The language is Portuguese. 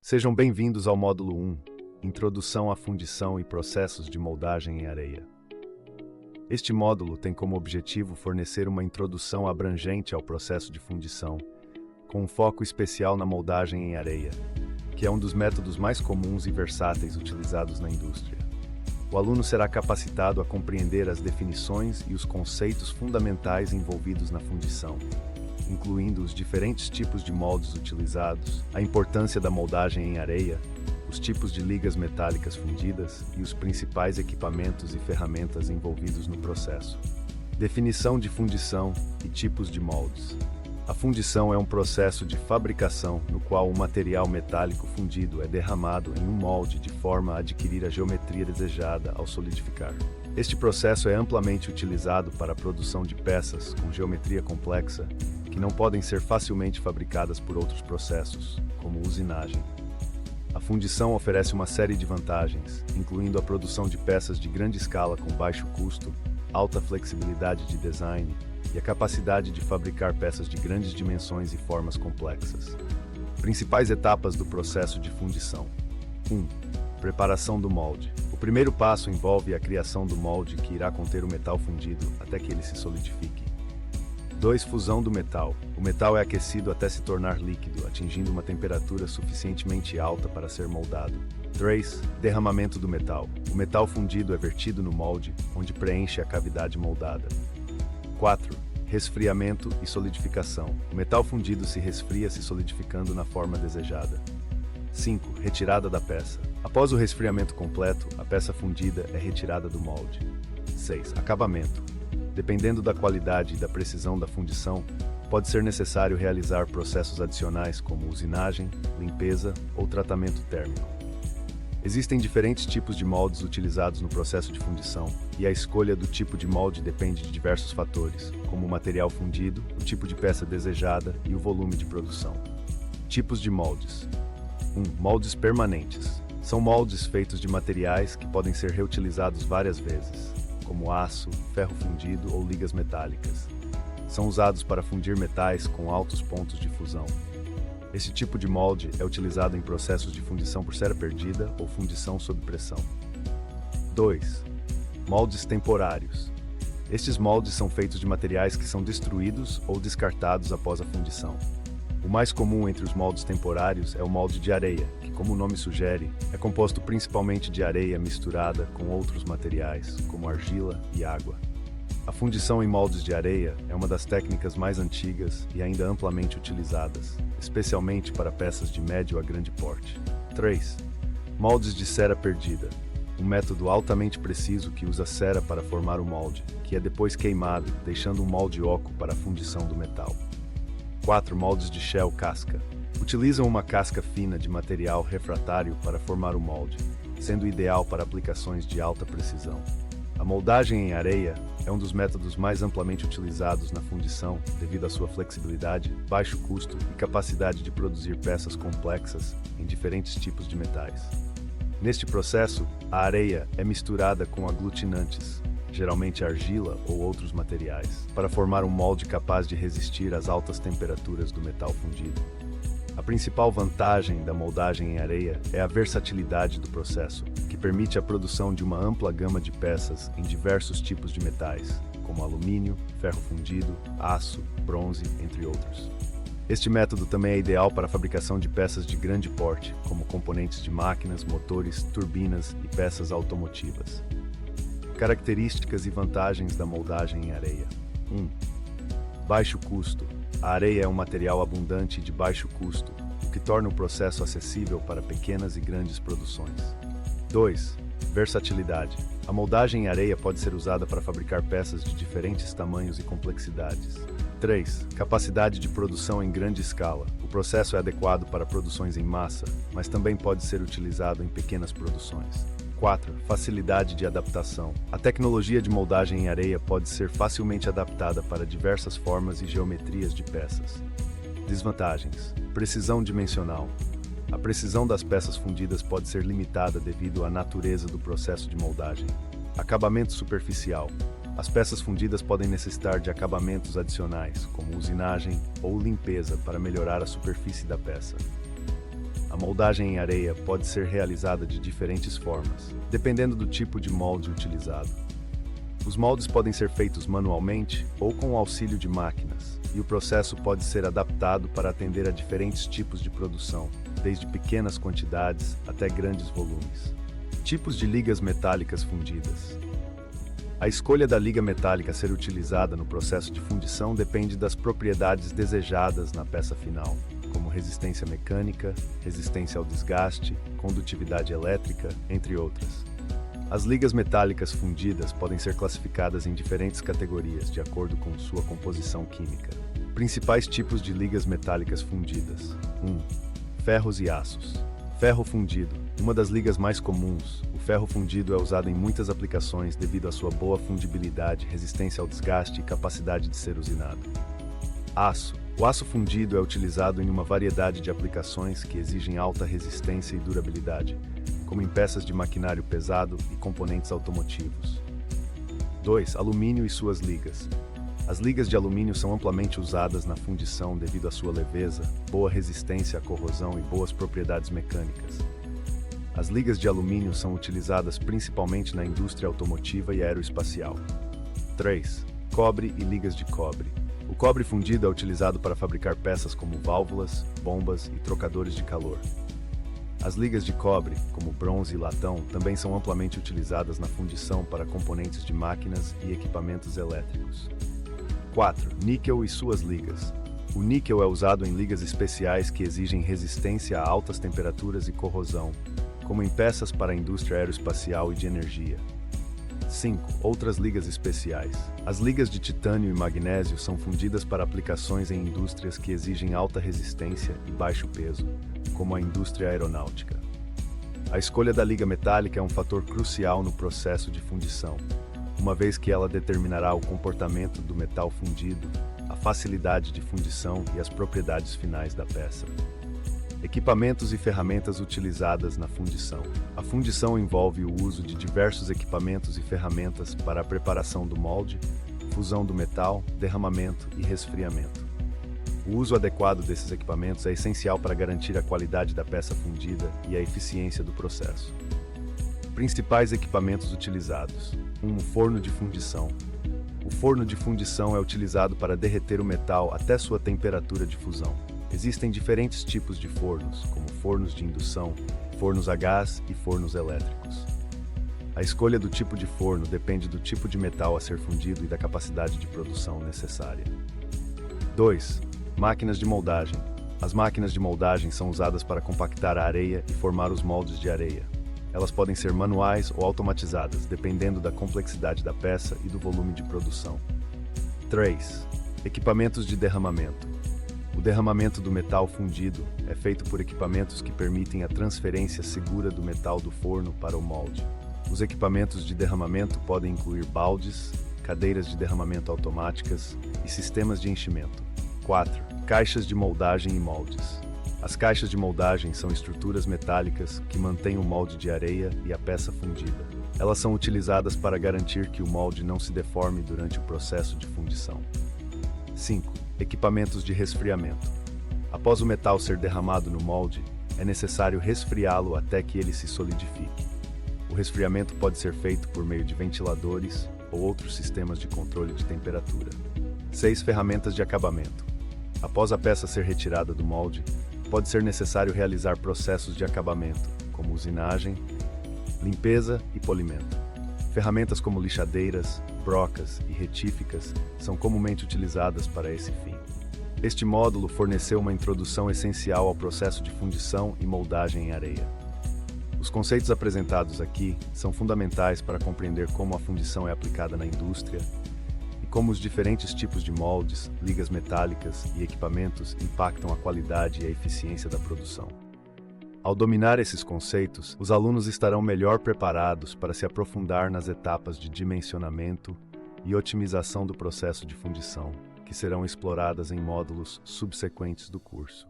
Sejam bem-vindos ao módulo 1, Introdução à Fundição e Processos de Moldagem em Areia. Este módulo tem como objetivo fornecer uma introdução abrangente ao processo de fundição, com um foco especial na moldagem em areia, que é um dos métodos mais comuns e versáteis utilizados na indústria. O aluno será capacitado a compreender as definições e os conceitos fundamentais envolvidos na fundição, incluindo os diferentes tipos de moldes utilizados, a importância da moldagem em areia, os tipos de ligas metálicas fundidas e os principais equipamentos e ferramentas envolvidos no processo. Definição de fundição e tipos de moldes. A fundição é um processo de fabricação no qual o material metálico fundido é derramado em um molde de forma a adquirir a geometria desejada ao solidificar. Este processo é amplamente utilizado para a produção de peças com geometria complexa que não podem ser facilmente fabricadas por outros processos, como usinagem. A fundição oferece uma série de vantagens, incluindo a produção de peças de grande escala com baixo custo, alta flexibilidade de design e a capacidade de fabricar peças de grandes dimensões e formas complexas. Principais etapas do processo de fundição. 1. Preparação do molde. O primeiro passo envolve a criação do molde que irá conter o metal fundido até que ele se solidifique. 2. Fusão do metal. O metal é aquecido até se tornar líquido, atingindo uma temperatura suficientemente alta para ser moldado. 3. Derramamento do metal. O metal fundido é vertido no molde, onde preenche a cavidade moldada. 4. Resfriamento e solidificação. O metal fundido se resfria se solidificando na forma desejada. 5. Retirada da peça. Após o resfriamento completo, a peça fundida é retirada do molde. 6. Acabamento. Dependendo da qualidade e da precisão da fundição, pode ser necessário realizar processos adicionais como usinagem, limpeza ou tratamento térmico. Existem diferentes tipos de moldes utilizados no processo de fundição, e a escolha do tipo de molde depende de diversos fatores, como o material fundido, o tipo de peça desejada e o volume de produção. Tipos de moldes. 1. Moldes permanentes. São moldes feitos de materiais que podem ser reutilizados várias vezes, como aço, ferro fundido ou ligas metálicas. São usados para fundir metais com altos pontos de fusão. Esse tipo de molde é utilizado em processos de fundição por cera perdida ou fundição sob pressão. 2. Moldes temporários. Estes moldes são feitos de materiais que são destruídos ou descartados após a fundição. O mais comum entre os moldes temporários é o molde de areia, que, como o nome sugere, é composto principalmente de areia misturada com outros materiais, como argila e água. A fundição em moldes de areia é uma das técnicas mais antigas e ainda amplamente utilizadas, especialmente para peças de médio a grande porte. 3. Moldes de cera perdida. Um método altamente preciso que usa cera para formar o molde, que é depois queimado, deixando um molde oco para a fundição do metal. 4. Moldes de shell casca. Utilizam uma casca fina de material refratário para formar o molde, sendo ideal para aplicações de alta precisão. A moldagem em areia é um dos métodos mais amplamente utilizados na fundição devido à sua flexibilidade, baixo custo e capacidade de produzir peças complexas em diferentes tipos de metais. Neste processo, a areia é misturada com aglutinantes, geralmente argila ou outros materiais, para formar um molde capaz de resistir às altas temperaturas do metal fundido. A principal vantagem da moldagem em areia é a versatilidade do processo, que permite a produção de uma ampla gama de peças em diversos tipos de metais, como alumínio, ferro fundido, aço, bronze, entre outros. Este método também é ideal para a fabricação de peças de grande porte, como componentes de máquinas, motores, turbinas e peças automotivas. Características e vantagens da moldagem em areia. 1. Baixo custo. A areia é um material abundante e de baixo custo, o que torna o processo acessível para pequenas e grandes produções. 2. Versatilidade. A moldagem em areia pode ser usada para fabricar peças de diferentes tamanhos e complexidades. 3. Capacidade de produção em grande escala. O processo é adequado para produções em massa, mas também pode ser utilizado em pequenas produções. 4. Facilidade de adaptação. A tecnologia de moldagem em areia pode ser facilmente adaptada para diversas formas e geometrias de peças. Desvantagens. Precisão dimensional. A precisão das peças fundidas pode ser limitada devido à natureza do processo de moldagem. Acabamento superficial. As peças fundidas podem necessitar de acabamentos adicionais, como usinagem ou limpeza, para melhorar a superfície da peça. A moldagem em areia pode ser realizada de diferentes formas, dependendo do tipo de molde utilizado. Os moldes podem ser feitos manualmente ou com o auxílio de máquinas, e o processo pode ser adaptado para atender a diferentes tipos de produção, desde pequenas quantidades até grandes volumes. Tipos de ligas metálicas fundidas. A escolha da liga metálica a ser utilizada no processo de fundição depende das propriedades desejadas na peça final, como resistência mecânica, resistência ao desgaste, condutividade elétrica, entre outras. As ligas metálicas fundidas podem ser classificadas em diferentes categorias de acordo com sua composição química. Principais tipos de ligas metálicas fundidas. 1. Ferros e aços. Ferro fundido. Uma das ligas mais comuns, o ferro fundido é usado em muitas aplicações devido à sua boa fundibilidade, resistência ao desgaste e capacidade de ser usinado. Aço. O aço fundido é utilizado em uma variedade de aplicações que exigem alta resistência e durabilidade, como em peças de maquinário pesado e componentes automotivos. 2. Alumínio e suas ligas. As ligas de alumínio são amplamente usadas na fundição devido à sua leveza, boa resistência à corrosão e boas propriedades mecânicas. As ligas de alumínio são utilizadas principalmente na indústria automotiva e aeroespacial. 3. Cobre e ligas de cobre. O cobre fundido é utilizado para fabricar peças como válvulas, bombas e trocadores de calor. As ligas de cobre, como bronze e latão, também são amplamente utilizadas na fundição para componentes de máquinas e equipamentos elétricos. 4. Níquel e suas ligas. O níquel é usado em ligas especiais que exigem resistência a altas temperaturas e corrosão, como em peças para a indústria aeroespacial e de energia. 5. Outras ligas especiais. As ligas de titânio e magnésio são fundidas para aplicações em indústrias que exigem alta resistência e baixo peso, como a indústria aeronáutica. A escolha da liga metálica é um fator crucial no processo de fundição, uma vez que ela determinará o comportamento do metal fundido, a facilidade de fundição e as propriedades finais da peça. Equipamentos e ferramentas utilizadas na fundição. A fundição envolve o uso de diversos equipamentos e ferramentas para a preparação do molde, fusão do metal, derramamento e resfriamento. O uso adequado desses equipamentos é essencial para garantir a qualidade da peça fundida e a eficiência do processo. Principais equipamentos utilizados. 1. O forno de fundição. O forno de fundição é utilizado para derreter o metal até sua temperatura de fusão. Existem diferentes tipos de fornos, como fornos de indução, fornos a gás e fornos elétricos. A escolha do tipo de forno depende do tipo de metal a ser fundido e da capacidade de produção necessária. 2. Máquinas de moldagem. As máquinas de moldagem são usadas para compactar a areia e formar os moldes de areia. Elas podem ser manuais ou automatizadas, dependendo da complexidade da peça e do volume de produção. 3. Equipamentos de derramamento. O derramamento do metal fundido é feito por equipamentos que permitem a transferência segura do metal do forno para o molde. Os equipamentos de derramamento podem incluir baldes, cadeiras de derramamento automáticas e sistemas de enchimento. 4. Caixas de moldagem e moldes. As caixas de moldagem são estruturas metálicas que mantêm o molde de areia e a peça fundida. Elas são utilizadas para garantir que o molde não se deforme durante o processo de fundição. 5. Equipamentos de resfriamento. Após o metal ser derramado no molde, é necessário resfriá-lo até que ele se solidifique. O resfriamento pode ser feito por meio de ventiladores ou outros sistemas de controle de temperatura. 6. Ferramentas de acabamento. Após a peça ser retirada do molde, pode ser necessário realizar processos de acabamento, como usinagem, limpeza e polimento. Ferramentas como lixadeiras, brocas e retíficas são comumente utilizadas para esse fim. Este módulo forneceu uma introdução essencial ao processo de fundição e moldagem em areia. Os conceitos apresentados aqui são fundamentais para compreender como a fundição é aplicada na indústria e como os diferentes tipos de moldes, ligas metálicas e equipamentos impactam a qualidade e a eficiência da produção. Ao dominar esses conceitos, os alunos estarão melhor preparados para se aprofundar nas etapas de dimensionamento e otimização do processo de fundição, que serão exploradas em módulos subsequentes do curso.